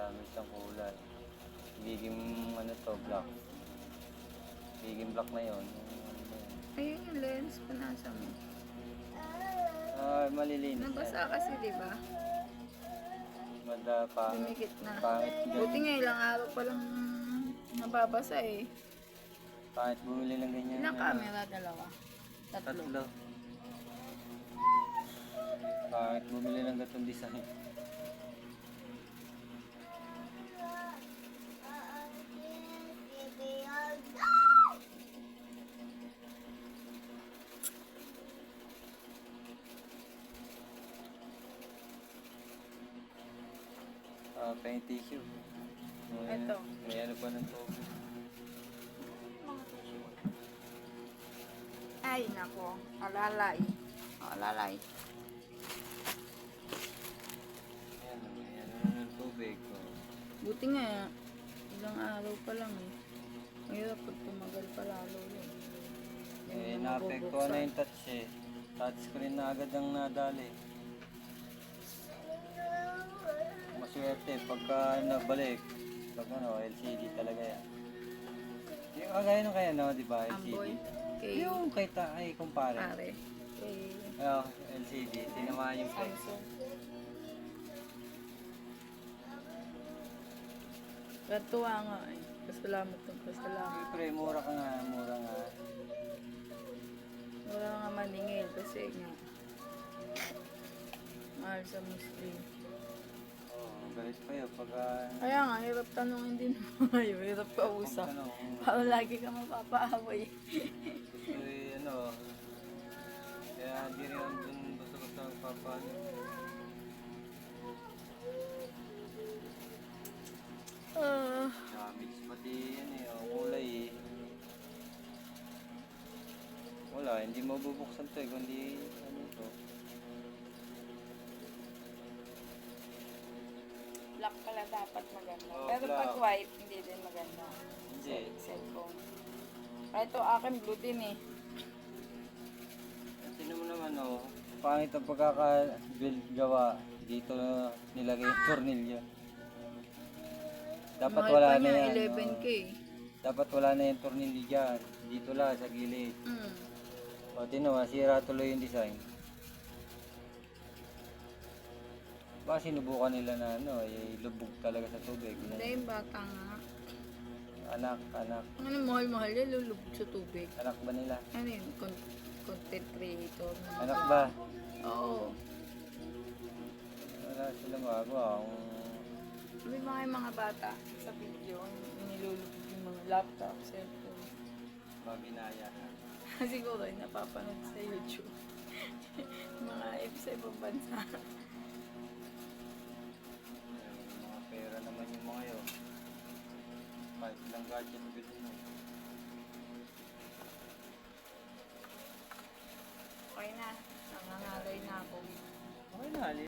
gamit ang kulay. Giging ano to, black. Giging black na yun. Ayun yung lens, panasa mo. Malilinis Nabasa kasi, di ba? Pangit. Dumikit na. Pangit dyan. Buti nga ilang araw pa lang nababasa eh. Pangit bumili ng ganyan. Ilang camera? Dalawa? Tatlo. Pangit bumili ng gatong design. Paint tissue. Ito. May ano pa ng tubig. Ay, nako. Alalay. Alalay. Ayan, may ano ng tubig. Buti nga, ilang araw pa lang eh. Mahirap pag tumagal pa lalo yun. Naapektuhan na yung touch eh. Touchscreen na agad ang nadali. Maswerte pagka nagbalik. Pag ano, LCD talaga yan. Yung kagaya nung kaya no, di ba? Amboy. LCD. Yung kay ay kumpare. Pare. Kay LCD. Tinamaan yung flex. Samsung. Katuwa nga eh. Pasalamat ng pasalamat. Siyempre, mura ka nga. Mura nga. Wala nga maningil kasi nga mahal sa Muslim. Galit pa yun. Pag Kaya nga, hirap tanongin din mo ngayon. Hirap kausap. Parang lagi ka mapapaaway. gusto ano. Kaya hindi rin ang dun basta-basta magpapano. Mix pati yan eh. Ang kulay eh. Wala, hindi mabubuksan to eh. Kundi ano to. Black pala dapat maganda. Oh, Pero black. pag white, hindi din maganda. Hindi. Cellphone. Kahit ito akin blue din eh. Tingnan mo naman oh. Pangit ang pagkaka-build gawa. Dito nilagay yung tornilyo. Dapat Mahal wala pa na niya, yan. 11K. Dapat wala na yung tornilyo dyan. Dito lang sa gilid. O tino, masira tuloy yung design. Baka sinubukan nila na ano, ilubog talaga sa tubig. Hindi yung bata nga. Anak. Ano mahal-mahal yan, lulubog sa tubig. Anak ba nila? Ano yun, content creator. Anak ba? Oo. Wala sila magawa. May mga bata sa video, nilulubog yung mga laptop, cellphone. Mabinaya. Siguro ay napapanood sa YouTube. Mga sa ibang bansa. Mga pera naman yung mga yun. Kahit ilang gadget bilhin mo. Okay na, nangangalay na ako. Okay na,